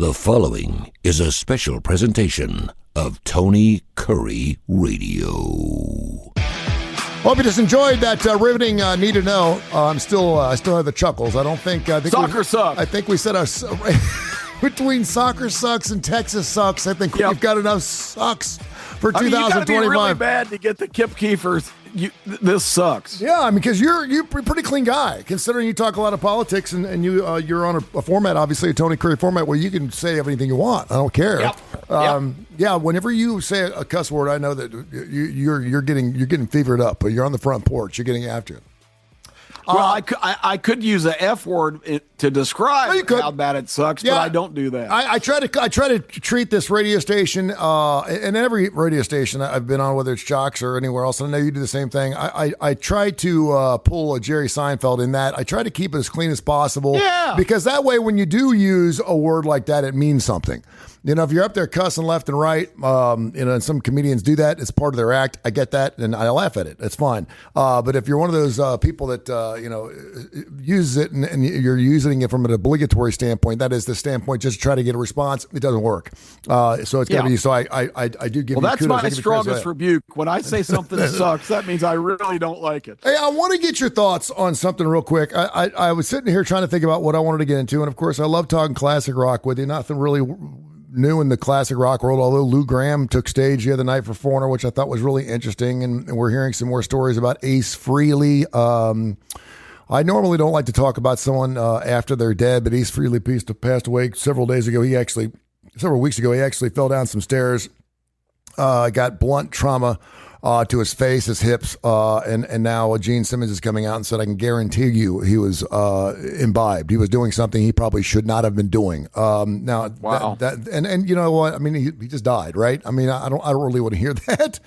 The following is a special presentation of Tony Kurre Radio. Hope you just enjoyed that riveting Need to Know. I still have the chuckles. I think soccer sucks. I think we said our between soccer sucks and Texas sucks. I think we've got enough sucks for 2025. You gotta be really bad to get the Kip Keefers. This sucks. Yeah, I mean, because you're a pretty clean guy, considering you talk a lot of politics and you're on a format, obviously a Tony Kurre format, where you can say anything you want. I don't care. Yep. Yeah, whenever you say a cuss word, I know that you're getting fevered up. But you're on the front porch. You're getting after it. Well, I could use a F word to describe how bad it sucks, but I don't do that. I try to treat this radio station and every radio station I've been on, whether it's Jocks or anywhere else, and I know you do the same thing. I try to pull a Jerry Seinfeld in that. I try to keep it as clean as possible. Yeah. Because that way, when you do use a word like that, it means something. You know, if you're up there cussing left and right, and some comedians do that, it's part of their act. I get that, and I laugh at it. It's fine. But if you're one of those people that uses it and you're using it from an obligatory standpoint, that is the standpoint, just try to get a response, it doesn't work. So it's got to be. So I do give. Well, you that's my strongest rebuke. When I say something sucks, that means I really don't like it. Hey, I want to get your thoughts on something real quick. I was sitting here trying to think about what I wanted to get into, and of course, I love talking classic rock with you. Nothing really new in the classic rock world, although Lou Gramm took stage the other night for Foreigner, which I thought was really interesting, and we're hearing some more stories about Ace Frehley. I normally don't like to talk about someone after they're dead, but Ace Frehley passed away several weeks ago. He actually fell down some stairs, got blunt trauma to his face, his hips, and now Gene Simmons is coming out and said, I can guarantee you he was imbibed. He was doing something he probably should not have been doing. Now, wow. And you know what? I mean, he just died, right? I mean, I don't really want to hear that.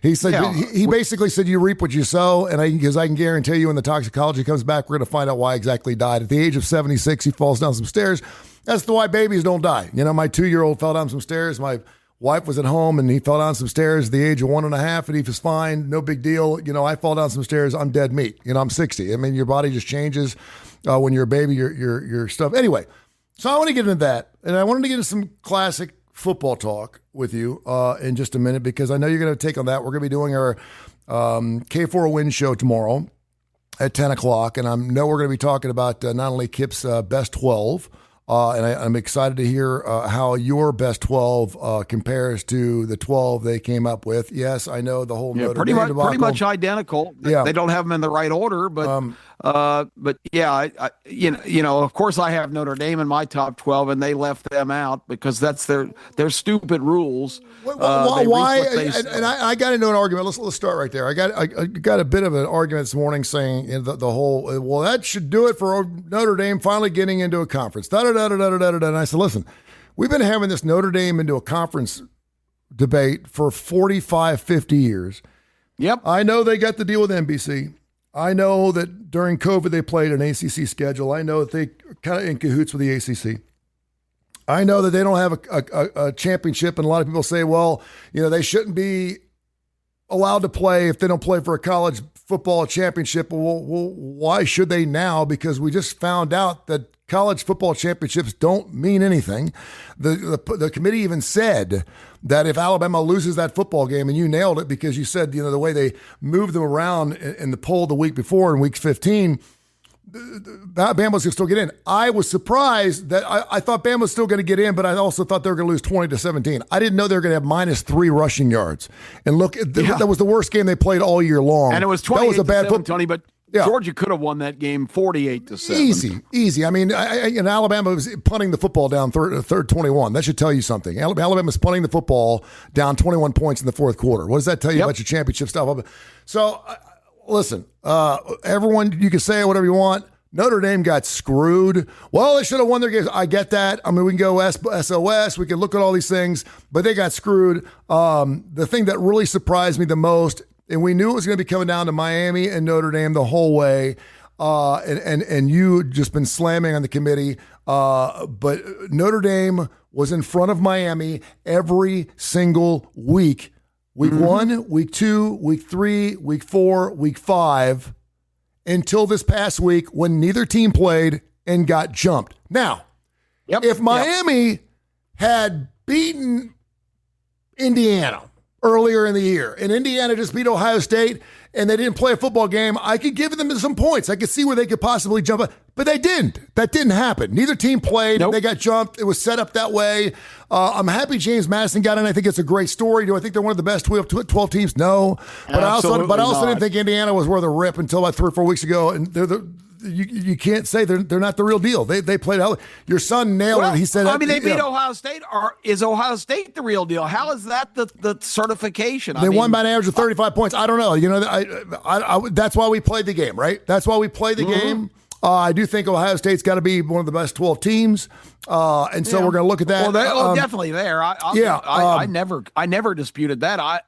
He said he basically said you reap what you sow, and because I can guarantee you when the toxicology comes back, we're going to find out why exactly he died. At the age of 76, he falls down some stairs. That's why babies don't die. You know, my 2-year-old fell down some stairs. My wife was at home and he fell down some stairs at the age of 1.5 and he was fine. No big deal. You know, I fall down some stairs. I'm dead meat. You know, I'm 60. I mean, your body just changes when you're a baby, your stuff. Anyway, so I want to get into that. And I wanted to get into some classic football talk with you in just a minute, because I know you're going to take on that. We're going to be doing our K4 Win show tomorrow at 10 o'clock. And I know we're going to be talking about not only Kip's best 12, and I'm excited to hear how your best 12 compares to the 12 they came up with. Yes, I know the whole Notre Dame debacle. Pretty much identical. Yeah. They don't have them in the right order, but yeah, of course I have Notre Dame in my top 12, and they left them out because that's their stupid rules. Why? And I got into an argument. Let's start right there. I got a bit of an argument this morning saying the whole, well, that should do it for Notre Dame finally getting into a conference. And I said, listen, we've been having this Notre Dame into a conference debate for 45, 50 years. Yep. I know they got the deal with NBC. I know that during COVID they played an ACC schedule. I know that they kind of in cahoots with the ACC. I know that they don't have a championship, and a lot of people say, well, you know, they shouldn't be allowed to play if they don't play for a college football championship. Well, why should they now? Because we just found out that college football championships don't mean anything. The committee even said that if Alabama loses that football game, and you nailed it because you said, you know, the way they moved them around in the poll the week before in week 15, Bama was going to still get in. I was surprised that I thought Bama was still going to get in, but I also thought they were going to lose 20-17. I didn't know they were going to have -3 rushing yards. And look, that was the worst game they played all year long. And it was 28 that was a bad football, Tony, but yeah. Georgia could have won that game 48-7. Easy. I mean, and Alabama was punting the football down third 21. That should tell you something. Alabama's punting the football down 21 points in the fourth quarter. What does that tell you about your championship stuff? So, listen, everyone, you can say whatever you want. Notre Dame got screwed. Well, they should have won their games. I get that. I mean, we can go SOS. We can look at all these things, but they got screwed. The thing that really surprised me the most, and we knew it was going to be coming down to Miami and Notre Dame the whole way, and you just been slamming on the committee, but Notre Dame was in front of Miami every single week. Week 1, week 2, week 3, week 4, week 5, until this past week when neither team played and got jumped. Now, if Miami had beaten Indiana earlier in the year, and Indiana just beat Ohio State, and they didn't play a football game, I could give them some points. I could see where they could possibly jump up, but they didn't. That didn't happen. Neither team played. Nope. They got jumped. It was set up that way. I'm happy James Madison got in. I think it's a great story. Do I think they're one of the best 12 teams? No. But I also didn't think Indiana was worth a rip until about 3 or 4 weeks ago, and you can't say they're not the real deal. They played out. Your son nailed it. He said, they beat Ohio State. Or is Ohio State the real deal? How is that the certification? They won by an average of 35 points. I don't know. I that's why we played the game, right? That's why we played the game. I do think Ohio State's got to be one of the best 12 teams, and so we're going to look at that. Well, definitely there. I never disputed that.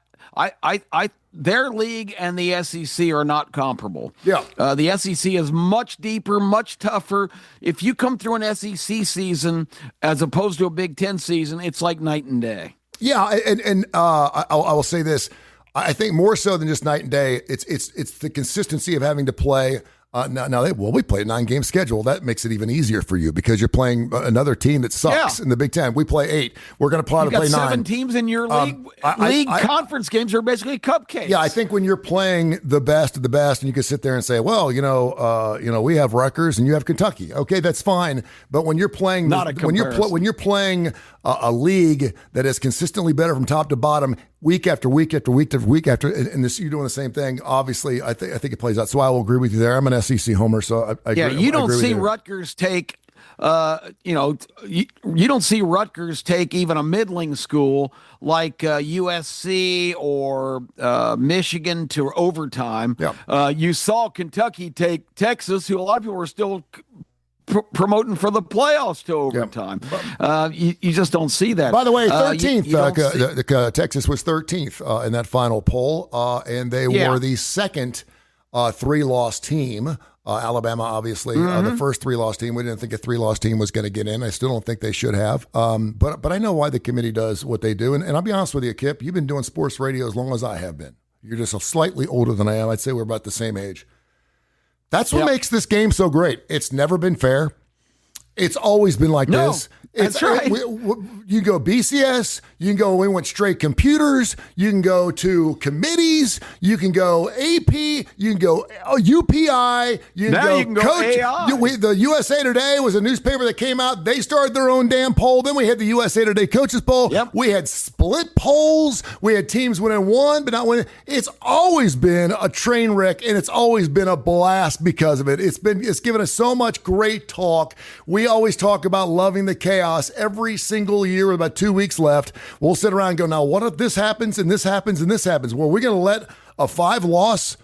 Their league and the SEC are not comparable. Yeah. The SEC is much deeper, much tougher. If you come through an SEC season as opposed to a Big Ten season, it's like night and day. Yeah, and I will say this. I think more so than just night and day, it's the consistency of having to play. We play a 9-game schedule. That makes it even easier for you because you're playing another team that sucks in the Big Ten. We play 8. We're going to play 9. 7 teams in your league. Conference games are basically cupcakes. Yeah, I think when you're playing the best of the best, and you can sit there and say, well, we have Rutgers and you have Kentucky. Okay, that's fine. But when you're playing, when you're playing a league that is consistently better from top to bottom, week after week after week after week after, and you're doing the same thing. Obviously, I think it plays out. So I will agree with you there. I'm an SEC homer, so I agree. You don't see Rutgers take. You don't see Rutgers take even a middling school like USC or Michigan to overtime. Yeah. You saw Kentucky take Texas, who a lot of people were still promoting for the playoffs to overtime. You just don't see that. By the way, 13th. Texas was 13th in that final poll, and they were the second 3-loss team. Alabama, obviously, the first 3-loss team. We didn't think a 3-loss team was going to get in. I still don't think they should have. But I know why the committee does what they do. And I'll be honest with you, Kip, you've been doing sports radio as long as I have been. You're just slightly older than I am. I'd say we're about the same age. That's what makes this game so great. It's never been fair. It's always been like this. That's right. You go BCS. You can go. We went straight computers. You can go to committees. You can go AP. You can go UPI. You can go Coach. The USA Today was a newspaper that came out. They started their own damn poll. Then we had the USA Today Coaches Poll. Yep. We had split polls. We had teams winning one, but not winning. It's always been a train wreck, and it's always been a blast because of it. It's given us so much great talk. We always talk about loving the chaos. Every single year with about 2 weeks left, we'll sit around and go, now what if this happens and this happens and this happens? Well, we're going to let a 5-loss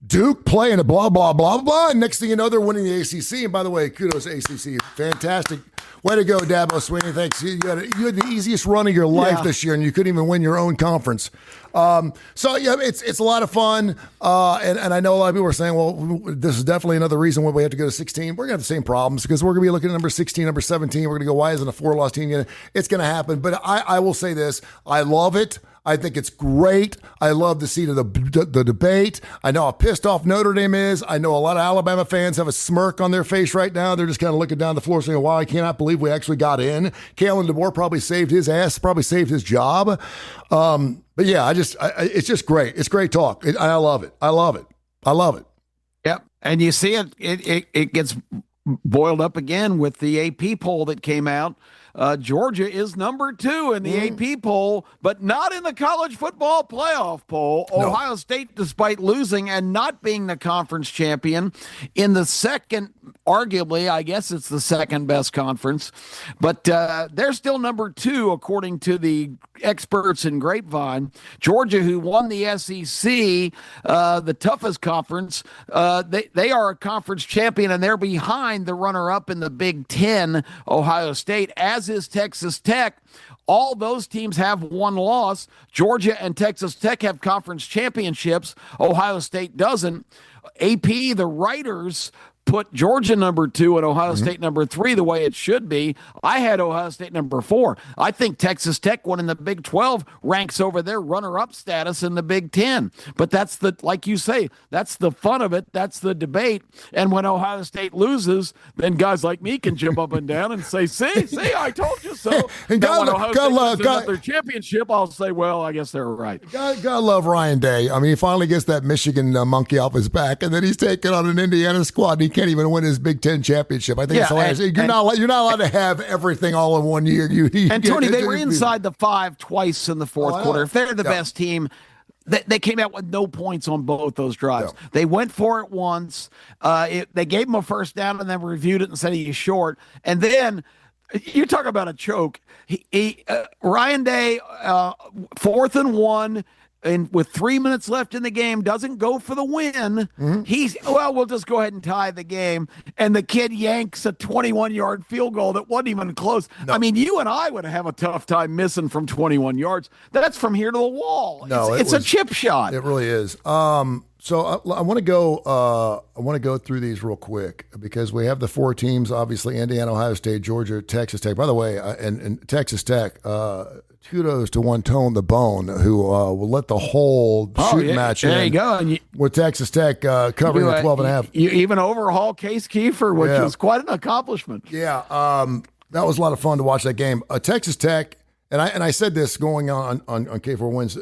Duke play in a blah, blah, blah, blah. And next thing you know, they're winning the ACC. And by the way, kudos to ACC. Fantastic. Way to go, Dabo Swinney. Thanks. You had the easiest run of your life this year, and you couldn't even win your own conference. It's a lot of fun. And I know a lot of people are saying, well, this is definitely another reason why we have to go to 16. We're going to have the same problems because we're going to be looking at number 16, number 17. We're going to go, why isn't a 4-loss team? It's going to happen. But I will say this. I love it. I think it's great. I love the seat of the debate. I know how pissed off Notre Dame is. I know a lot of Alabama fans have a smirk on their face right now. They're just kind of looking down the floor saying, wow, I cannot believe we actually got in. Kalen DeBoer probably saved his ass, probably saved his job. But yeah, it's just great. It's great talk. I love it. I love it. Yep. And you see it gets boiled up again with the AP poll that came out. Georgia is number 2 in the AP poll, but not in the college football playoff poll. No. Ohio State, despite losing and not being the conference champion in the second, arguably, I guess it's the second best conference, but they're still number 2, according to the experts in Grapevine. Georgia, who won the SEC, the toughest conference, they are a conference champion, and they're behind the runner-up in the Big Ten, Ohio State, as is Texas Tech. All those teams have one loss. Georgia and Texas Tech have conference championships. Ohio State doesn't. AP, the writers put Georgia number 2 and Ohio State number 3 the way it should be. I had Ohio State number 4. I think Texas Tech winning the Big 12 ranks over their runner-up status in the Big 10. But that's like you say, that's the fun of it. That's the debate. And when Ohio State loses, then guys like me can jump up and down and say, see, I told you so. And when Ohio State wins their championship, I'll say, well, I guess they're right. God love Ryan Day. I mean, he finally gets that Michigan monkey off his back, and then he's taking on an Indiana squad, and he can't even win his Big Ten championship. I think it's hilarious. You're not allowed to have everything all in one year. Tony, they were inside the 5 twice in the fourth quarter. If they're the best team, they came out with no points on both those drives. Yeah. They went for it once. They gave him a first down and then reviewed it and said he's short. And then you talk about a choke. Ryan Day, 4th and 1. And with 3 minutes left in the game, doesn't go for the win. We'll just go ahead and tie the game. And the kid yanks a 21-yard field goal that wasn't even close. No. I mean, you and I would have a tough time missing from 21 yards. That's from here to the wall. No, it's a chip shot. It really is. So I want to go through these real quick because we have the 4 teams, obviously Indiana, Ohio State, Georgia, Texas Tech. By the way, and Texas Tech, kudos to one Tone the Bone, who will let the whole shooting match in. There you go. With Texas Tech covering the 12.5. You even overhaul Case Keefer, which was quite an accomplishment. Yeah, that was a lot of fun to watch that game. Texas Tech, and I said this going on K4 Wins.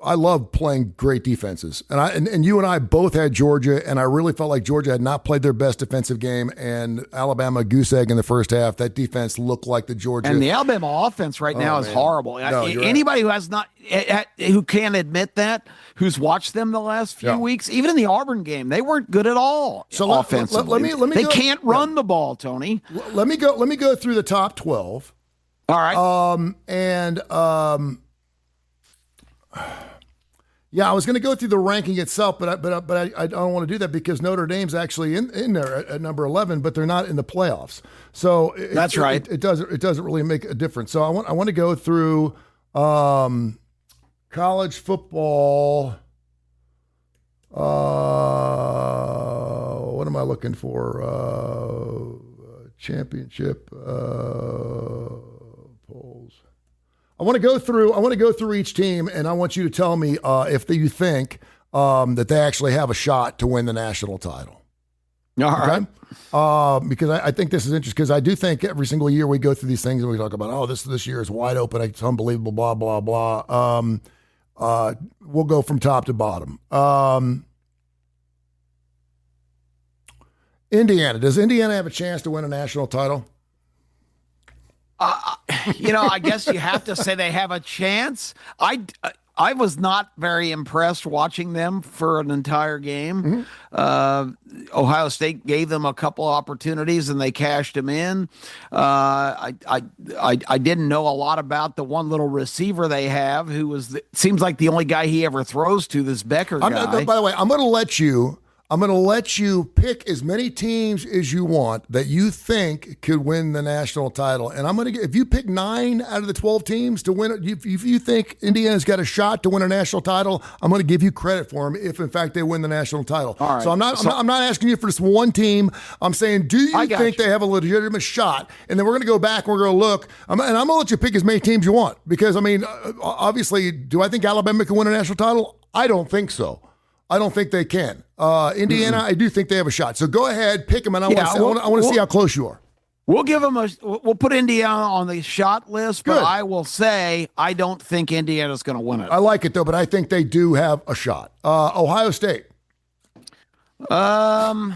I love playing great defenses, and you and I both had Georgia, and I really felt like Georgia had not played their best defensive game, and Alabama goose egg in the first half. That defense looked like the Georgia, and the Alabama offense right now is horrible. No, anybody who has not, who can't admit that, who's watched them the last few weeks, even in the Auburn game, they weren't good at all. So offensively, let me they can't run the ball, Tony. Let me go through the top 12. All right, yeah, I was going to go through the ranking itself, but I don't want to do that because Notre Dame's actually in there at number 11, but they're not in the playoffs. So that's right. It doesn't really make a difference. So I want to go through college football. What am I looking for? Championship polls. I want to go through each team, and I want you to tell me if you think that they actually have a shot to win the national title. All right. Because I think this is interesting because I do think every single year we go through these things and we talk about, this year is wide open, it's unbelievable, blah, blah, blah. We'll go from top to bottom. Indiana. Does Indiana have a chance to win a national title? I guess you have to say they have a chance. I was not very impressed watching them for an entire game. Ohio State gave them a couple opportunities and they cashed them in. I didn't know a lot about the one little receiver they have who seems like the only guy he ever throws to, this Becker guy. By the way, I'm going to let you pick as many teams as you want that you think could win the national title. And if you pick 9 out of the 12 teams to win it, if you think Indiana's got a shot to win a national title, I'm going to give you credit for them if in fact they win the national title. All right. So I'm not asking you for this one team. I'm saying, do you think they have a legitimate shot? And then we're going to go back and we're going to look. And I'm going to let you pick as many teams you want because, obviously, do I think Alabama can win a national title? I don't think so. I don't think they can. Indiana, I do think they have a shot. So go ahead, pick them, and I want to see how close you are. We'll give them we'll put Indiana on the shot list, but I will say I don't think Indiana's going to win it. I like it though, but I think they do have a shot. Ohio State. The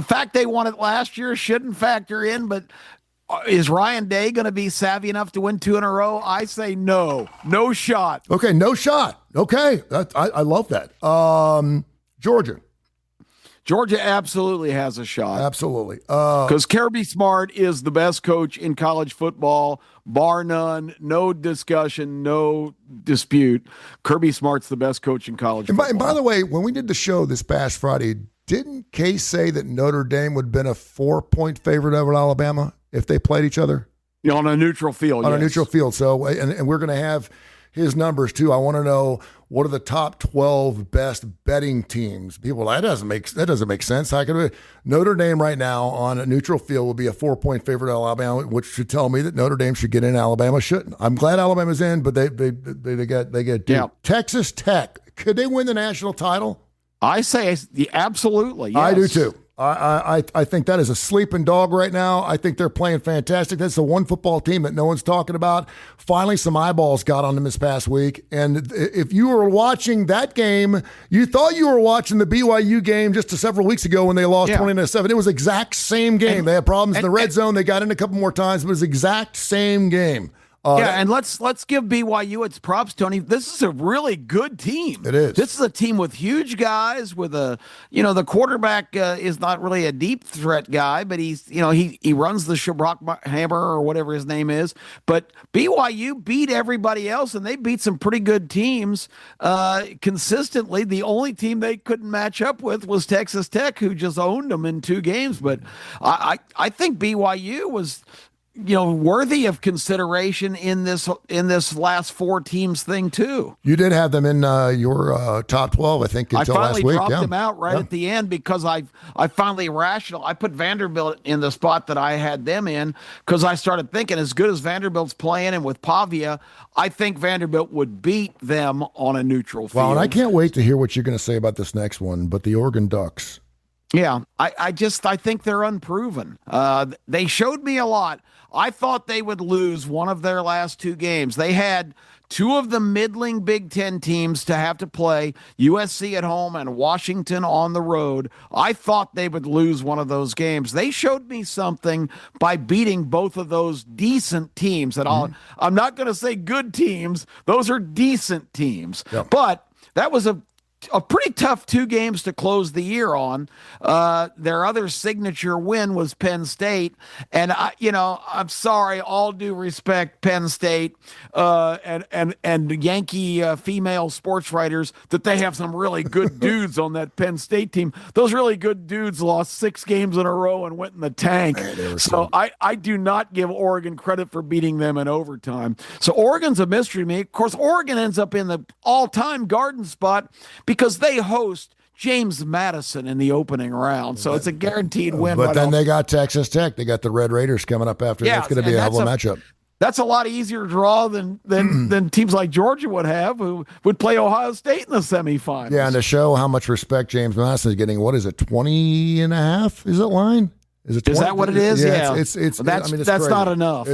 fact they won it last year shouldn't factor in, but is Ryan Day going to be savvy enough to win 2 in a row? I say no shot. Okay, no shot. Okay, I love that. Georgia absolutely has a shot. Absolutely. Because Kirby Smart is the best coach in college football, bar none, no discussion, no dispute. Kirby Smart's the best coach in college football. And by the way, when we did the show this past Friday, didn't Case say that Notre Dame would have been a 4-point favorite over Alabama if they played each other? On a neutral field. On a neutral field. So, and we're going to have his numbers too. I want to know what are the top 12 best betting teams? People, that doesn't make sense. How could Notre Dame right now on a neutral field will be a 4-point favorite at Alabama, which should tell me that Notre Dame should get in. Alabama shouldn't. I'm glad Alabama's in, but they get yeah. Texas Tech. Could they win the national title? I say absolutely. Yes. I do too. I think that is a sleeping dog right now. I think they're playing fantastic. That's the one football team that no one's talking about. Finally, some eyeballs got on them this past week. And if you were watching that game, you thought you were watching the BYU game just several weeks ago when they lost 20-7. It was exact same game. They had problems in the red zone. They got in a couple more times. But it was exact same game. And let's give BYU its props, Tony. This is a really good team. It is. This is a team with huge guys. With the quarterback is not really a deep threat guy, but he runs the Shabrock-Hammer or whatever his name is. But BYU beat everybody else, and they beat some pretty good teams consistently. The only team they couldn't match up with was Texas Tech, who just owned them in 2 games. But I think BYU was worthy of consideration in this last 4 teams thing too. You did have them in your top 12, I think, until last week. I finally dropped them out at the end because I finally I put Vanderbilt in the spot that I had them in because I started thinking, as good as Vanderbilt's playing and with Pavia, I think Vanderbilt would beat them on a neutral field. Wow, and I can't wait to hear what you're going to say about this next one, but the Oregon Ducks. Yeah, I think they're unproven. They showed me a lot. I thought they would lose one of their last 2 games. They had 2 of the middling Big Ten teams to have to play, USC at home and Washington on the road. I thought they would lose one of those games. They showed me something by beating both of those decent teams. And I'm not going to say good teams. Those are decent teams. Yep. But that was a pretty tough 2 games to close the year on. Their other signature win was Penn State. And I'm sorry, all due respect, Penn State, and Yankee female sports writers, that they have some really good dudes on that Penn State team. Those really good dudes lost 6 games in a row and went in the tank. So I do not give Oregon credit for beating them in overtime. So Oregon's a mystery to me. Of course, Oregon ends up in the all-time Garden spot because they host James Madison in the opening round. So it's a guaranteed win. But then they got Texas Tech. They got the Red Raiders coming up after. That's going to be a hell of a matchup. That's a lot easier draw than teams like Georgia would have, who would play Ohio State in the semifinals. Yeah, and to show how much respect James Madison is getting, what is it, 20 and a half? Is it line? Is that what it is? Yeah. It's that's not enough.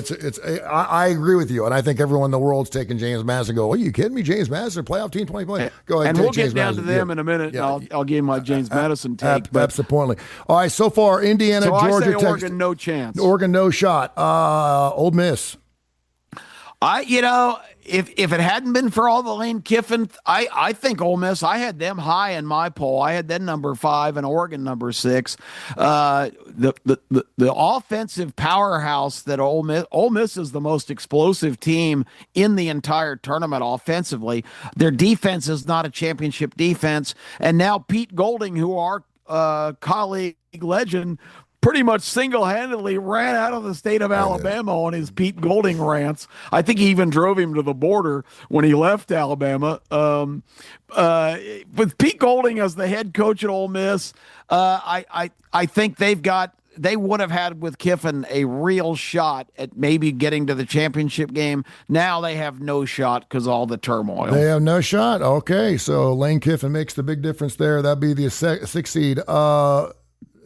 I agree with you, and I think everyone in the world's taking James Madison. Are you kidding me? James Madison, playoff team, 2020. Go ahead. And we'll get down to them in a minute. Yeah. And I'll give my James Madison take. Absolutely. All right. So far, Indiana, Georgia, Texas. Oregon, no chance. Oregon, no shot. Ole Miss. If it hadn't been for all the Lane Kiffin, I think Ole Miss, I had them high in my poll. I had them number 5 and Oregon number 6. The offensive powerhouse that Ole Miss is the most explosive team in the entire tournament offensively. Their defense is not a championship defense. And now Pete Golding, who our colleague legend, pretty much single-handedly ran out of the state of Alabama on his Pete Golding rants. I think he even drove him to the border when he left Alabama. With Pete Golding as the head coach at Ole Miss, I think they would have had with Kiffin a real shot at maybe getting to the championship game. Now they have no shot because all the turmoil. They have no shot. Okay, so Lane Kiffin makes the big difference there. That'd be the 6th seed.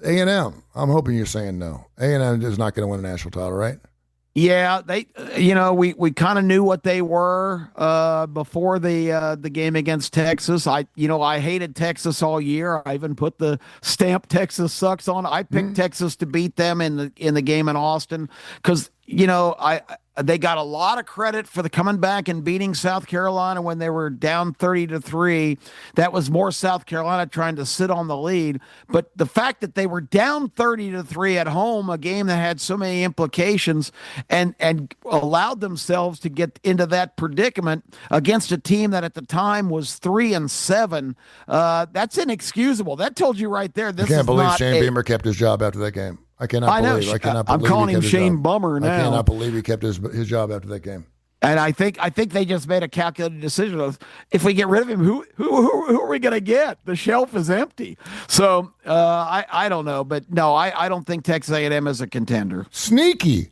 A&M. I'm hoping you're saying no. A&M is not going to win a national title, right? Yeah, we kind of knew what they were before the game against Texas. I hated Texas all year. I even put the stamp Texas sucks on. I picked Texas to beat them in the game in Austin because they got a lot of credit for the coming back and beating South Carolina when they were down 30-3. That was more South Carolina trying to sit on the lead. But the fact that they were down 30-3 at home, a game that had so many implications, and allowed themselves to get into that predicament against a team that at the time was 3-7, that's inexcusable. That told you right there. I can't believe Shane Beamer kept his job after that game. I cannot believe. I'm calling him Shane Bummer now. I cannot believe he kept his job after that game. And I think they just made a calculated decision of, if we get rid of him, who are we going to get? The shelf is empty. So I don't know, but no, I don't think Texas A&M is a contender. Sneaky.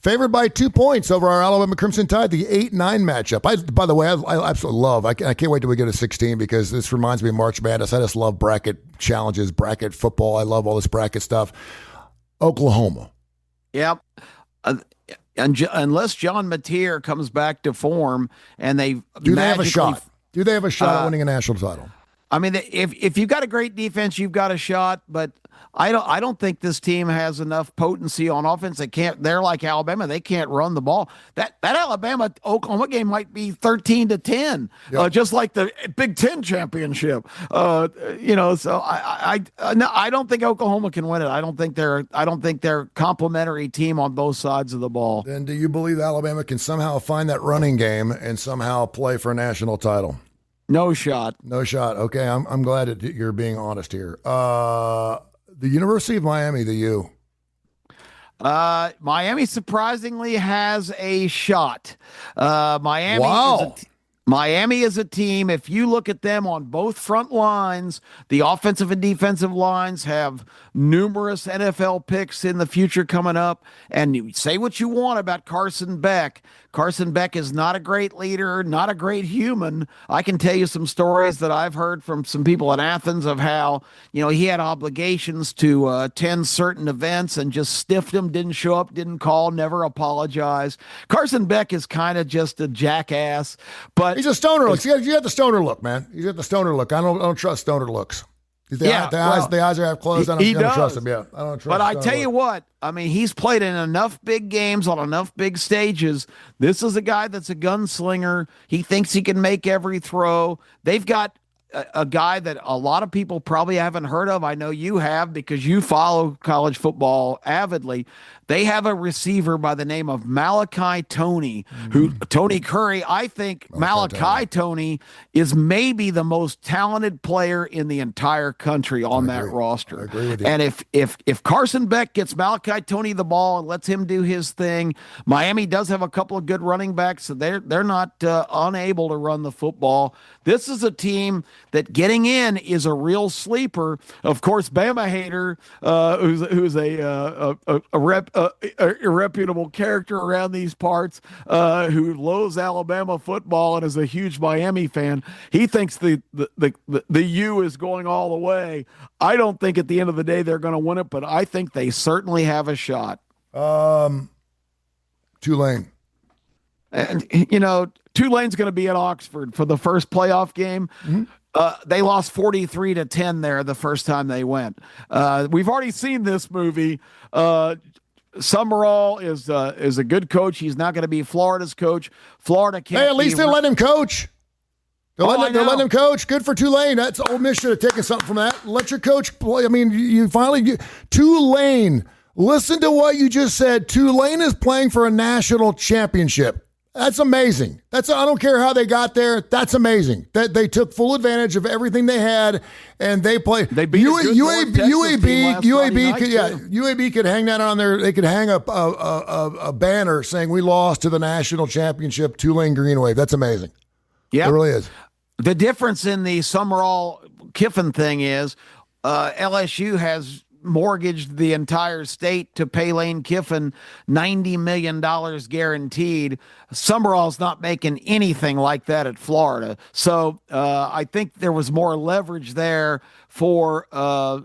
Favored by 2 points over our Alabama Crimson Tide, the 8-9 matchup. By the way, I absolutely love. I can't wait till we get to 16 because this reminds me of March Madness. I just love bracket challenges, bracket football. I love all this bracket stuff. Oklahoma. Yep. Unless John Mateer comes back to form and do they have a shot? Do they have a shot at winning a national title? I mean, if you've got a great defense, you've got a shot. But I don't think this team has enough potency on offense. They're like Alabama. They can't run the ball. That Alabama Oklahoma game might be 13-10, just like the Big Ten championship. So I don't think Oklahoma can win it. I don't think they're a complimentary team on both sides of the ball. Then do you believe Alabama can somehow find that running game and somehow play for a national title? No shot. No shot. Okay, I'm glad that you're being honest here. The University of Miami, the U. Miami surprisingly has a shot. Miami. Wow. Miami is a team, if you look at them on both front lines, the offensive and defensive lines have numerous NFL picks in the future coming up. And you say what you want about Carson Beck. Carson Beck is not a great leader, not a great human. I can tell you some stories that I've heard from some people in Athens of how, he had obligations to attend certain events and just stiffed them, didn't show up, didn't call, never apologized. Carson Beck is kind of just a jackass, but he's a stoner look. You got the stoner look, man. He's got the stoner look. I don't trust stoner looks. The eyes are half closed. I don't trust him. Yeah, I don't trust. But I tell you what, I mean, he's played in enough big games on enough big stages. This is a guy that's a gunslinger. He thinks he can make every throw. They've got a guy that a lot of people probably haven't heard of. I know you have because you follow college football avidly. They have a receiver by the name of Malachi Toney, Tony Curry. I think Malachi Toney is maybe the most talented player in the entire country on that roster. I agree with you. And if Carson Beck gets Malachi Toney the ball and lets him do his thing, Miami does have a couple of good running backs, so they're not unable to run the football. This is a team that getting in is a real sleeper. Of course, Bama hater, who's a irreputable character around these parts, who loathes Alabama football and is a huge Miami fan. He thinks the U is going all the way. I don't think at the end of the day they're going to win it, but I think they certainly have a shot. Tulane. And, Tulane's going to be at Oxford for the first playoff game. Mm-hmm. They lost 43-10 there the first time they went. We've already seen this movie. Summerall is a good coach. He's not going to be Florida's coach. Florida can't. Hey, at least they let him coach. They're letting him coach. Good for Tulane. That's Ole Miss should have taken something from that. Let your coach play. I mean, Tulane. Listen to what you just said. Tulane is playing for a national championship. That's amazing. I don't care how they got there. That's amazing. That they took full advantage of everything they had, and they played. They beat UAB. UAB could hang that on there. They could hang up a banner saying we lost to the national championship Tulane Green Wave. That's amazing. Yeah, it really is. The difference in the Summerall Kiffin thing is LSU has mortgaged the entire state to pay Lane Kiffin $90 million guaranteed. Summerall's not making anything like that at Florida. So I think there was more leverage there for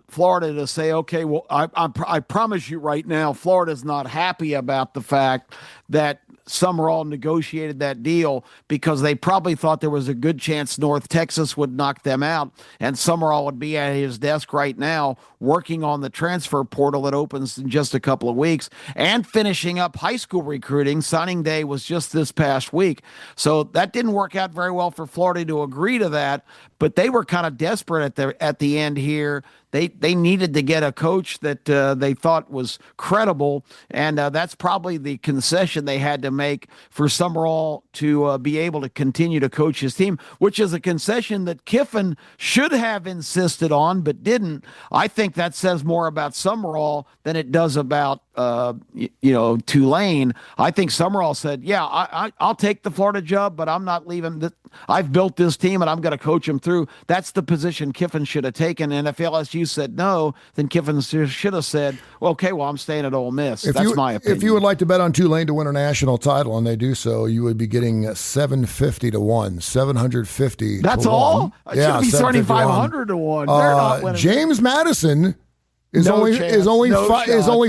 Florida to say, okay, well, I promise you right now, Florida's not happy about the fact that Summerall negotiated that deal because they probably thought there was a good chance North Texas would knock them out, and Summerall would be at his desk right now working on the transfer portal that opens in just a couple of weeks and finishing up high school recruiting. Signing day was just this past week. So that didn't work out very well for Florida to agree to that, but they were kind of desperate at the end here. They needed to get a coach that they thought was credible, and that's probably the concession they had to make for Summerall to be able to continue to coach his team, which is a concession that Kiffin should have insisted on but didn't. I think that says more about Summerall than it does about Tulane, I think Summerall said, "Yeah, I'll take the Florida job, but I'm not leaving. I've built this team, and I'm going to coach them through." That's the position Kiffin should have taken. And if LSU said no, then Kiffin should have said, well, "Okay, well, I'm staying at Ole Miss." That's my opinion. If you would like to bet on Tulane to win a national title, and they do so, you would be getting 750 to 1, 750. That's to all. 1. It should be 7,500 to 1. They're not winning. James Madison is only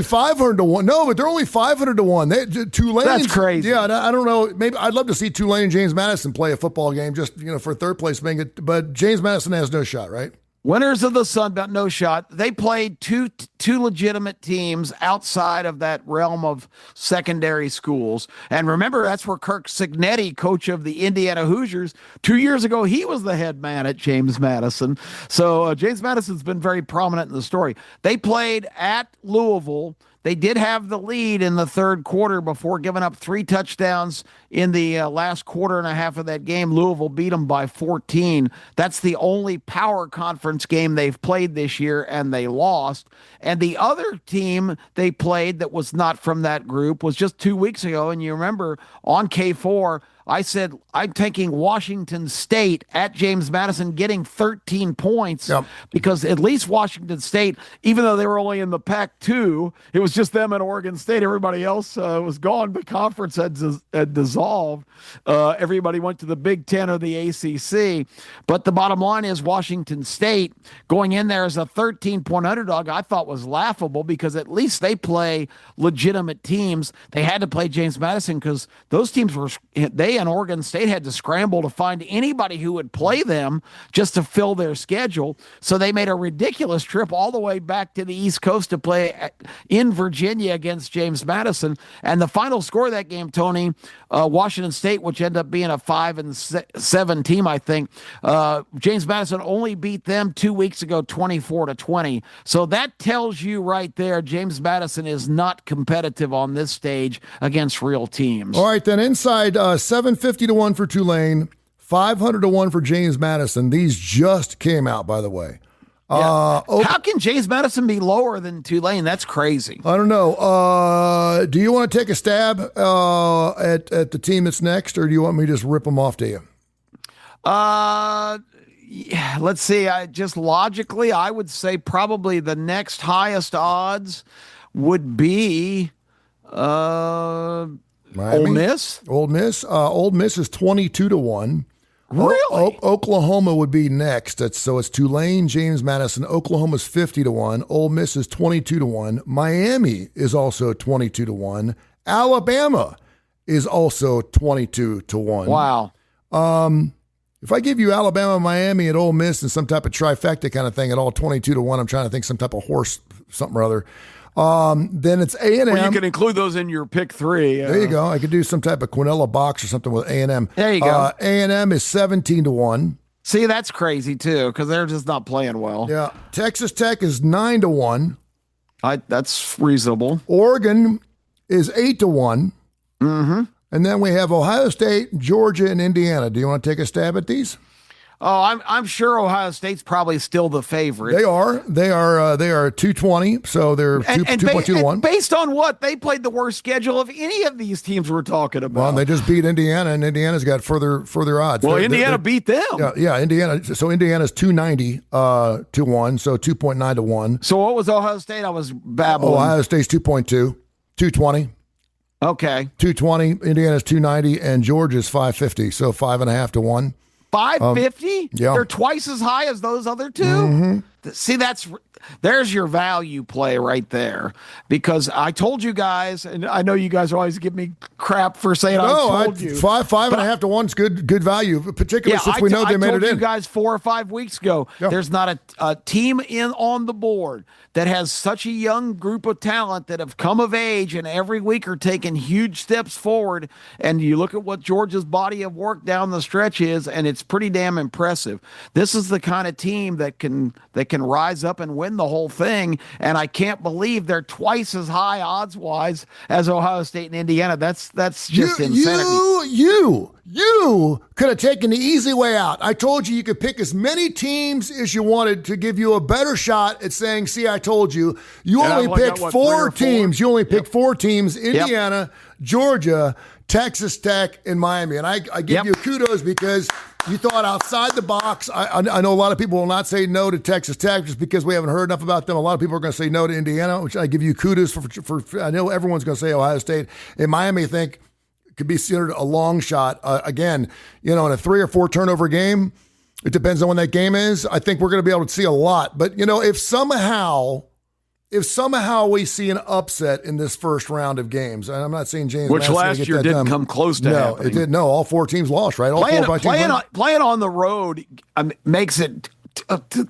500 to 1. No, but they're only 500 to 1. Tulane. That's crazy. Yeah, I don't know. Maybe I'd love to see Tulane and James Madison play a football game, just for third place. But James Madison has no shot, right? Winners of the Sun Belt, no shot. They played two legitimate teams outside of that realm of secondary schools. And remember, that's where Kirk Cignetti, coach of the Indiana Hoosiers, 2 years ago, he was the head man at James Madison. So James Madison's been very prominent in the story. They played at Louisville. They did have the lead in the third quarter before giving up 3 touchdowns in the last quarter and a half of that game. Louisville beat them by 14. That's the only power conference game they've played this year, and they lost. And the other team they played that was not from that group was just 2 weeks ago. And you remember on K4, I said, I'm taking Washington State at James Madison getting 13 points because at least Washington State, even though they were only in the Pac-2, it was just them and Oregon State. Everybody else was gone. The conference had dissolved. Everybody went to the Big Ten or the ACC. But the bottom line is Washington State going in there as a 13-point underdog, I thought was laughable because at least they play legitimate teams. They had to play James Madison because those teams they and Oregon State had to scramble to find anybody who would play them just to fill their schedule. So they made a ridiculous trip all the way back to the East Coast to play in Virginia against James Madison. And the final score of that game, Tony, Washington State, which ended up being a 5-7 team, I think, James Madison only beat them 2 weeks ago, 24-20. So that tells you right there, James Madison is not competitive on this stage against real teams. All right, then inside 750 to 1 for Tulane, 500 to 1 for James Madison. These just came out, by the way. Yeah. How can James Madison be lower than Tulane? That's crazy. I don't know. Do you want to take a stab at the team that's next, or do you want me to just rip them off to you? Yeah, let's see. Just logically, I would say probably the next highest odds would be Ole Miss. Ole Miss. Ole Miss is 22 to 1. Really? Oklahoma would be next. So it's Tulane, James Madison. Oklahoma's 50 to 1. Ole Miss is 22 to 1. Miami is also 22 to 1. Alabama is also 22 to 1. Wow. If I give you Alabama, Miami, and Ole Miss and some type of trifecta kind of thing at all 22 to 1, I'm trying to think some type of horse, something or other. Then it's A&M. Well, you can include those in your pick 3. There you go. I could do some type of Quinella box or something with A&M. There you go. A&M is 17 to 1. See, that's crazy too because they're just not playing well. Yeah. Texas Tech is 9 to 1. That's reasonable. Oregon is 8 to 1. Mm-hmm. And then we have Ohio State, Georgia, and Indiana. Do you want to take a stab at these? Oh, I'm sure Ohio State's probably still the favorite. They are 220, so they're 2.2 to 1. Based on what? They played the worst schedule of any of these teams we're talking about. Well, they just beat Indiana, and Indiana's got further odds. Well, Indiana beat them. Yeah, Indiana. So Indiana's 290 to 1, so 2.9 to 1. So what was Ohio State? I was babbling. Ohio State's 2.2, 220. Okay. 220, Indiana's 290, and Georgia's 550, so 5.5 to 1. 550? Yeah. They're twice as high as those other two? Mm-hmm. See, there's your value play right there. Because I told you guys, and I know you guys always give me crap for saying I told you. 5.5 to 1 is good value, particularly since we know they made it in. I told you guys 4 or 5 weeks ago, there's not a team on the board that has such a young group of talent that have come of age and every week are taking huge steps forward. And you look at what Georgia's body of work down the stretch is, and it's pretty damn impressive. This is the kind of team that can can rise up and win the whole thing. And I can't believe they're twice as high odds-wise as Ohio State and Indiana. That's just insanity. You could have taken the easy way out. I told you could pick as many teams as you wanted to give you a better shot at saying, see, I told you. You only picked four teams. You only picked four teams, Indiana, Georgia, Texas Tech, and Miami. And I give you kudos because you thought outside the box. I know a lot of people will not say no to Texas Tech just because we haven't heard enough about them. A lot of people are going to say no to Indiana, which I give you kudos for. I know everyone's going to say Ohio State. And Miami, I think, could be considered a long shot. Again, in a 3 or 4 turnover game, it depends on when that game is. I think we're going to be able to see a lot. But, if somehow we see an upset in this first round of games, and I'm not saying James which last year didn't come close to happening. No, it did. No, all 4 teams lost, right? Playing on the road makes it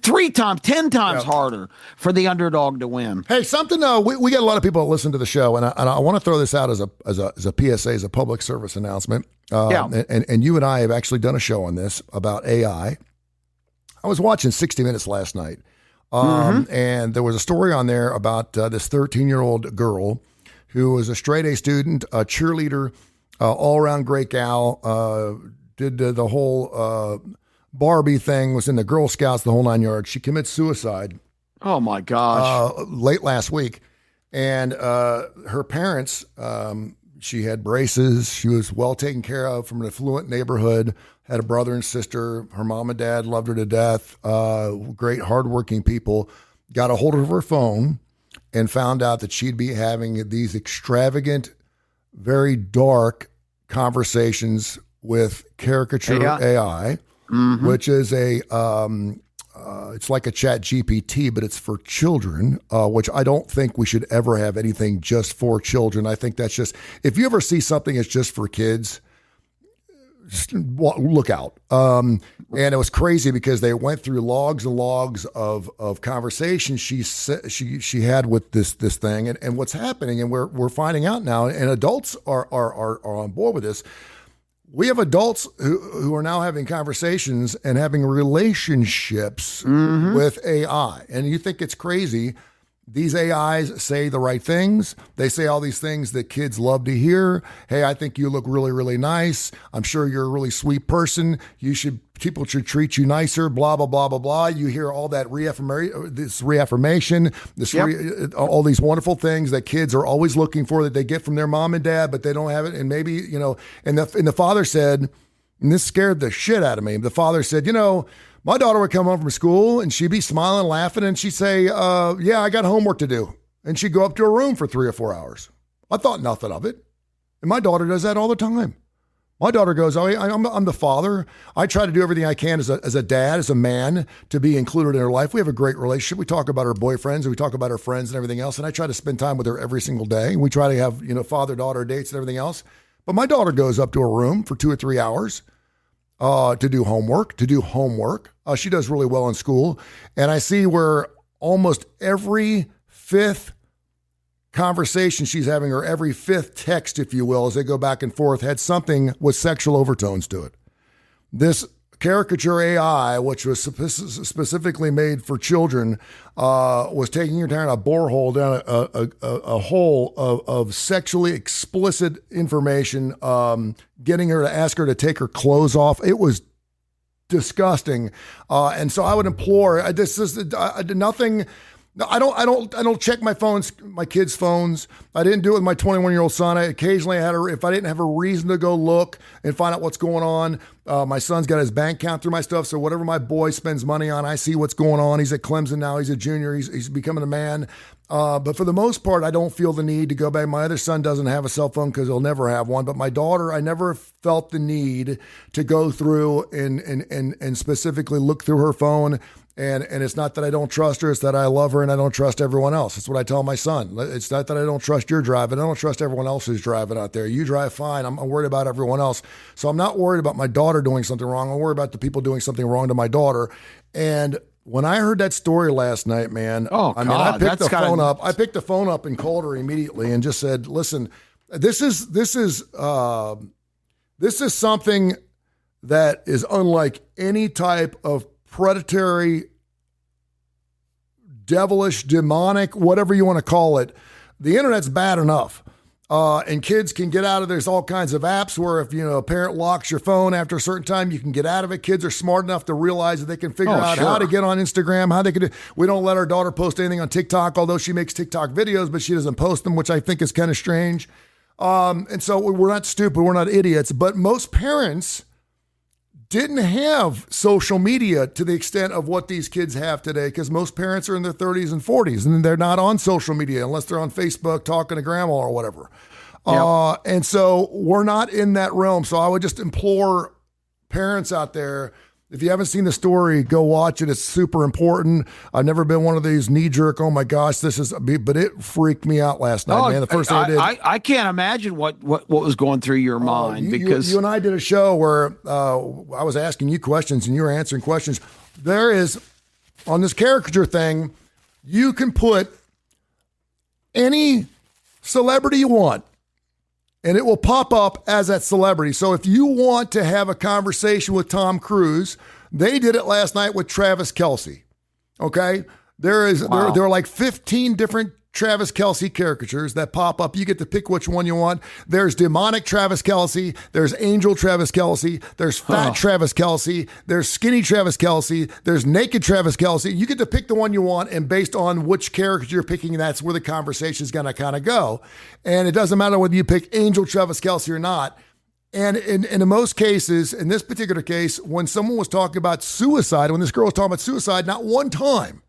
3 times, 10 times harder for the underdog to win. Hey, something we got a lot of people that listen to the show, and I want to throw this out as a PSA, as a public service announcement. And you and I have actually done a show on this about AI. I was watching 60 Minutes last night, and there was a story on there about this 13-year-old girl who was a straight A student, a cheerleader, all-around great gal, did the whole Barbie thing, was in the Girl Scouts, the whole 9 yards. She commits suicide. Oh my gosh! Late last week, and her parents. She had braces. She was well taken care of from an affluent neighborhood. Had a brother and sister. Her mom and dad loved her to death. Great, hardworking people. Got a hold of her phone and found out that she'd be having these extravagant, very dark conversations with caricature AI. Which is it's like a Chat GPT, but it's for children, which I don't think we should ever have anything just for children. I think that's just, if you ever see something that's just for kids, just look out. And it was crazy because they went through logs and logs of conversations she had with this thing, and what's happening, and we're finding out now, and adults are on board with this. We have adults who are now having conversations and having relationships with AI. And you think it's crazy. These AIs say the right things. They say all these things that kids love to hear. Hey, I think you look really, really nice. I'm sure you're a really sweet person. People should treat you nicer, blah, blah, blah, blah, blah. You hear all that reaffirmation, all these wonderful things that kids are always looking for that they get from their mom and dad, but they don't have it. And maybe, and the father said, and this scared the shit out of me. The father said, my daughter would come home from school and she'd be smiling, laughing, and she'd say, yeah, I got homework to do. And she'd go up to her room for 3 or 4 hours. I thought nothing of it. And my daughter does that all the time. My daughter goes, I'm the father. I try to do everything I can as a dad, as a man, to be included in her life. We have a great relationship. We talk about her boyfriends, and we talk about her friends and everything else. And I try to spend time with her every single day. We try to have, father-daughter dates and everything else. But my daughter goes up to her room for 2 or 3 hours to do homework. She does really well in school. And I see where almost every 5th conversation she's having, or every 5th text, if you will, as they go back and forth, had something with sexual overtones to it. This caricature AI, which was specifically made for children, was taking her down a borehole, down a hole of sexually explicit information, getting her to ask her to take her clothes off. It was disgusting. And so I would implore, nothing. I don't check my phones, my kids' phones. I didn't do it with my 21-year-old son. I occasionally if I didn't have a reason to go look and find out what's going on. My son's got his bank account through my stuff, so whatever my boy spends money on, I see what's going on. He's at Clemson now. He's a junior. He's becoming a man. But for the most part, I don't feel the need to go back. My other son doesn't have a cell phone because he'll never have one. But my daughter, I never felt the need to go through and specifically look through her phone. And it's not that I don't trust her, it's that I love her and I don't trust everyone else. That's what I tell my son. It's not that I don't trust your driving. I don't trust everyone else who's driving out there. You drive fine. I'm worried about everyone else. So I'm not worried about my daughter doing something wrong. I'm worried about the people doing something wrong to my daughter. And when I heard that story last night, man, I picked the phone up and called her immediately and just said, listen, this is something that is unlike any type of predatory devilish, demonic, whatever you want to call it. The internet's bad enough. And kids can get out of there's all kinds of apps where if a parent locks your phone after a certain time, you can get out of it. Kids are smart enough to realize that they can figure out how to get on Instagram, how they can do. We don't let our daughter post anything on TikTok, although she makes TikTok videos, but she doesn't post them, which I think is kind of strange. And so we're not stupid, we're not idiots, but most parents didn't have social media to the extent of what these kids have today, because most parents are in their 30s and 40s and they're not on social media unless they're on Facebook talking to grandma or whatever. Yep. And so we're not in that realm. So I would just implore parents out there, if you haven't seen the story, go watch it. It's super important. I've never been one of these knee-jerk, oh my gosh, but it freaked me out last night, man. The first thing I did. I can't imagine what was going through your mind, because you and I did a show where I was asking you questions and you were answering questions. There is, on this caricature thing, you can put any celebrity you want, and it will pop up as that celebrity. So if you want to have a conversation with Tom Cruise, they did it last night with Travis Kelce. Okay? There are like 15 different Travis Kelce caricatures that pop up. You get to pick which one you want. There's demonic Travis Kelce. There's angel Travis Kelce. There's fat Travis Kelce. There's skinny Travis Kelce. There's naked Travis Kelce. You get to pick the one you want, and based on which character you're picking, that's where the conversation is going to kind of go. And it doesn't matter whether you pick angel Travis Kelce or not. And in most cases, in this particular case, when someone was talking about suicide, when this girl was talking about suicide, not one time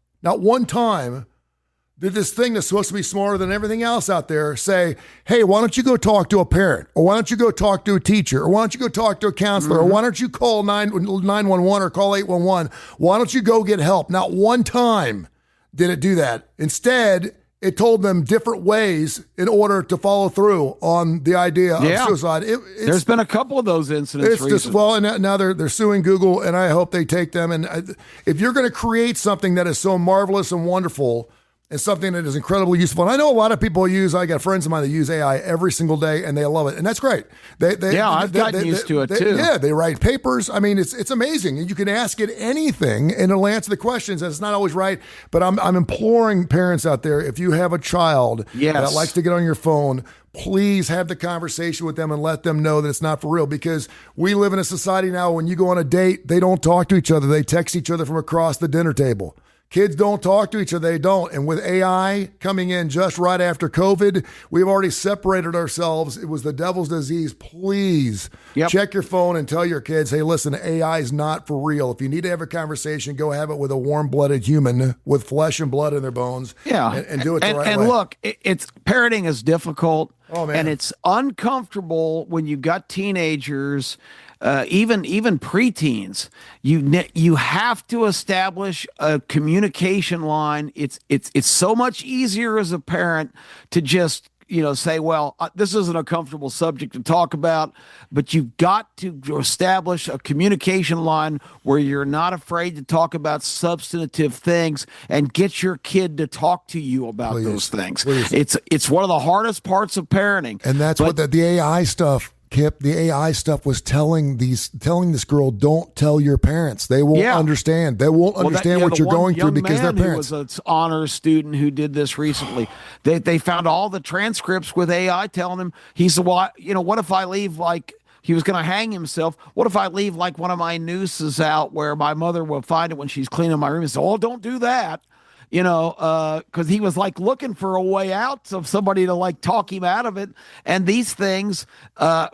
did this thing that's supposed to be smarter than everything else out there say, hey, why don't you go talk to a parent? Or why don't you go talk to a teacher? Or why don't you go talk to a counselor? Or why don't you call 911 or call 811? Why don't you go get help? Not one time did it do that. Instead, it told them different ways in order to follow through on the idea of suicide. There's been a couple of those incidents recently. And now they're suing Google, and I hope they take them. And if you're going to create something that is so marvelous and wonderful, and something that is incredibly useful. And I know a lot of people I got friends of mine that use AI every single day, and they love it. And that's great. I've gotten used to it too. Yeah, they write papers. I mean, it's amazing. And you can ask it anything, and it'll answer the questions. And it's not always right, but I'm imploring parents out there, if you have a child that likes to get on your phone, please have the conversation with them and let them know that it's not for real, because we live in a society now, when you go on a date, they don't talk to each other. They text each other from across the dinner table. Kids don't talk to each other. They don't. And with AI coming in just right after COVID, we've already separated ourselves. It was the devil's disease. Please check your phone and tell your kids, hey, listen, AI is not for real. If you need to have a conversation, go have it with a warm-blooded human with flesh and blood in their bones. Yeah. And do it the right way. And look, parenting is difficult. Oh, man. And it's uncomfortable when you've got teenagers, even preteens. You have to establish a communication line. It's so much easier as a parent to just say, well, this isn't a comfortable subject to talk about, but you've got to establish a communication line where you're not afraid to talk about substantive things and get your kid to talk to you about those things. It's one of the hardest parts of parenting. And that's what the AI stuff, Kip, the AI stuff was telling this girl, don't tell your parents. They won't understand. They won't understand what you're going through because they're parents. Who was an honors student who did this recently. They found all the transcripts with AI telling him, he said, well, what if I leave he was going to hang himself. What if I leave one of my nooses out where my mother will find it when she's cleaning my room? He said, oh, don't do that. Because he was looking for a way out of somebody to talk him out of it. And these things,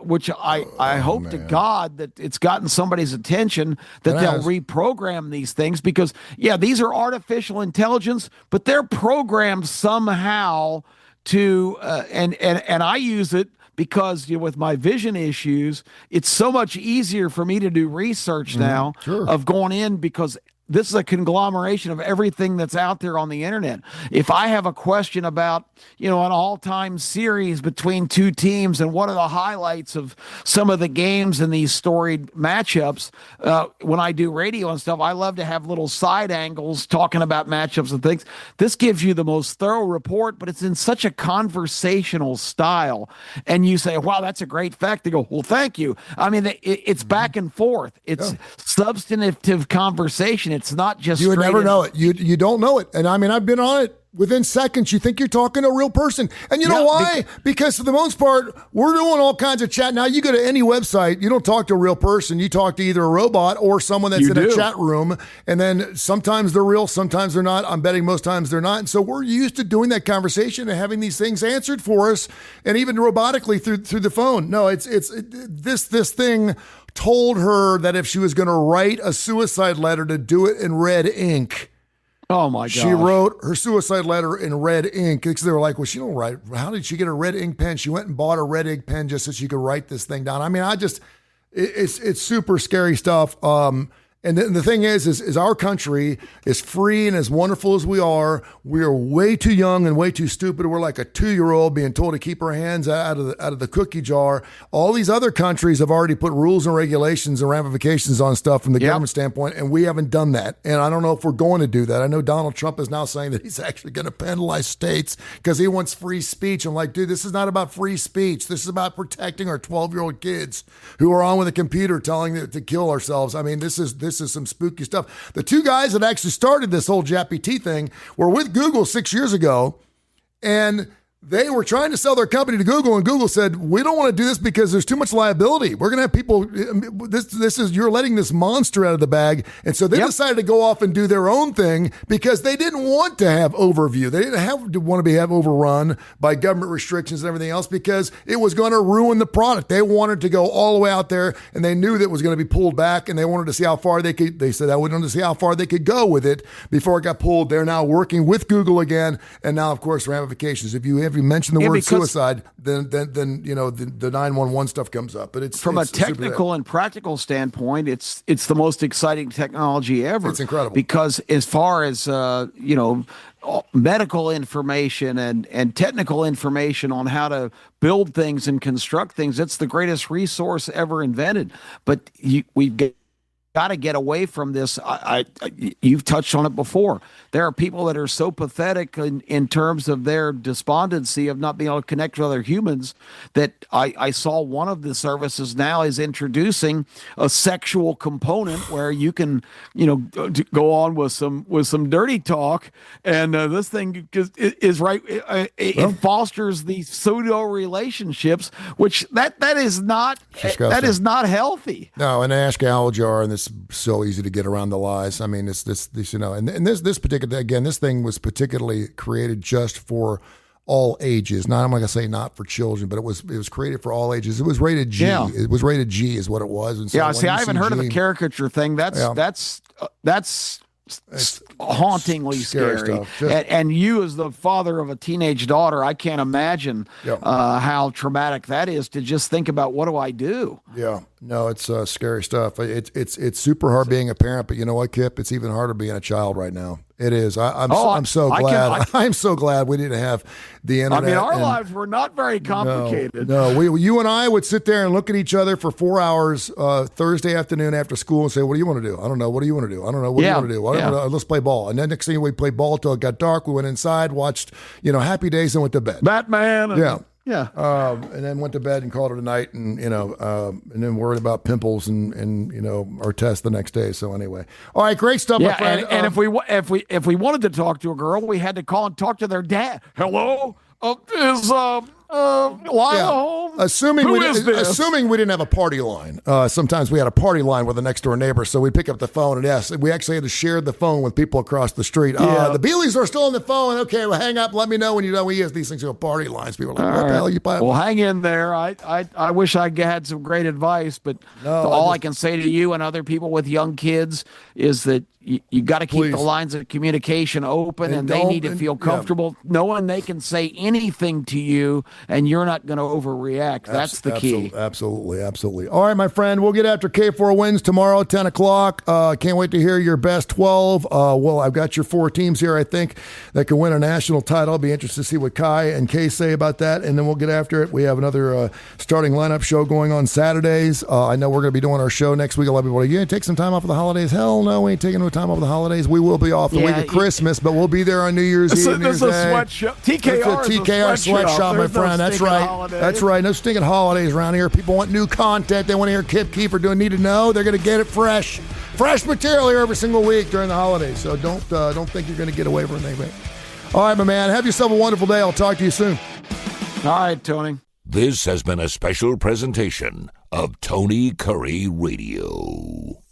which I hope to God that it's gotten somebody's attention, that they'll reprogram these things, because these are artificial intelligence, but they're programmed somehow to, and I use it because with my vision issues, it's so much easier for me to do research now of going in, because this is a conglomeration of everything that's out there on the internet. If I have a question about, an all-time series between two teams and what are the highlights of some of the games in these storied matchups, when I do radio and stuff, I love to have little side angles talking about matchups and things. This gives you the most thorough report, but it's in such a conversational style. And you say, wow, that's a great fact. They go, well, thank you. I mean, it's back and forth. It's substantive conversation. it's not just you would never in. know it. You don't know it. And I mean, I've been on it. Within seconds, you think you're talking to a real person. And you know why? Because for the most part, we're doing all kinds of chat. Now, you go to any website, you don't talk to a real person. You talk to either a robot or someone that's in a chat room. And then sometimes they're real, sometimes they're not. I'm betting most times they're not. And so we're used to doing that conversation and having these things answered for us, and even robotically through the phone. No, this thing told her that if she was going to write a suicide letter, to do it in red ink. Oh my God! She wrote her suicide letter in red ink because they were like, "Well, she don't write. How did she get a red ink pen?" She went and bought a red ink pen just so she could write this thing down. I mean, it's super scary stuff. And the thing is our country is free, and as wonderful as we are way too young and way too stupid. We're like a 2-year-old being told to keep our hands out of the cookie jar. All these other countries have already put rules and regulations and ramifications on stuff from the government standpoint, and we haven't done that. And I don't know if we're going to do that. I know Donald Trump is now saying that he's actually going to penalize states because he wants free speech. I'm like, dude, this is not about free speech. This is about protecting our 12-year-old kids who are on with a computer telling them to kill ourselves. I mean, this is some spooky stuff. The two guys that actually started this whole GPT thing were with Google 6 years ago, and they were trying to sell their company to Google, and Google said, we don't want to do this because there's too much liability. We're going to have people, you're letting this monster out of the bag. And so they decided to go off and do their own thing because they didn't want to have overview. They didn't want to have overrun by government restrictions and everything else because it was going to ruin the product. They wanted to go all the way out there, and they knew that it was going to be pulled back, and they wanted to see how far they said, I wanted to see how far they could go with it before it got pulled. They're now working with Google again. And now, of course, ramifications. If you mention the word suicide, then you know the 911 stuff comes up. But it's from a technical and practical standpoint, it's the most exciting technology ever. It's incredible because as far as medical information and technical information on how to build things and construct things, it's the greatest resource ever invented. But we've got to get away from this. You've touched on it before. There are people that are so pathetic in terms of their despondency of not being able to connect with other humans that I saw one of the services now is introducing a sexual component where you can, go on with some dirty talk, and this thing is right. It fosters these pseudo relationships, which that is not healthy. No, and ask Aljar, and this so easy to get around the lies. I mean, it's this and this particular, again, this thing was particularly created just for all ages. Not, I'm not gonna say not for children, but it was created for all ages. It was rated G. Yeah. It was rated G, is what it was. And so I haven't heard of the caricature thing. That's it's hauntingly scary. And you, as the father of a teenage daughter, I can't imagine how traumatic that is to just think about, what do I do? Yeah, no, it's scary stuff. It's super hard being a parent, but you know what, Kip? It's even harder being a child right now. It is. I'm so glad. I'm so glad we didn't have the internet. I mean, our lives were not very complicated. No, you and I would sit there and look at each other for 4 hours Thursday afternoon after school and say, "What do you want to do? I don't know. What do you want to do? I don't know. What do you want to do? Let's play ball." And then next thing we played ball till it got dark. We went inside, watched Happy Days, and went to bed. Batman. Yeah. And then went to bed and called it a night, and and then worried about pimples and our test the next day. So anyway, all right, great stuff, my friend. And if we wanted to talk to a girl, we had to call and talk to their dad. Hello, is Lila home? Assuming we didn't have a party line. Sometimes we had a party line with the next door neighbor, so we'd pick up the phone, and yes, we actually had to share the phone with people across the street. The Bealeys are still on the phone. Okay, well, hang up. Let me know when you're done. We use these things called party lines. People are like, what the hell are you buying? Well, hang in there. I wish I had some great advice, but all I can say to you and other people with young kids is that you got to keep the lines of communication open, and they need to feel comfortable knowing they can say anything to you and you're not going to overreact. That's the key. Absolutely. All right, my friend, we'll get after K4 Wins tomorrow, 10 o'clock. Can't wait to hear your best 12. Well, I've got your 4 teams here, I think, that can win a national title. I'll be interested to see what Kai and Kay say about that, and then we'll get after it. We have another starting lineup show going on Saturdays. I know we're going to be doing our show next week. A lot of people are like, you going to take some time off of the holidays? Hell no, we ain't taking no time off of the holidays. We will be off the week of Christmas, but we'll be there on New Year's Eve. This is a sweatshop. TKR sweatshop, my friend. That's right. Holidays. That's right. No stinking holidays around here. People want new content. They want to hear Kip Keefer doing Need to Know. They're going to get it fresh fresh material here every single week during the holidays. So don't think you're going to get away from anything. All right, my man. Have yourself a wonderful day. I'll talk to you soon. All right, Tony. This has been a special presentation of Tony Kurre Radio.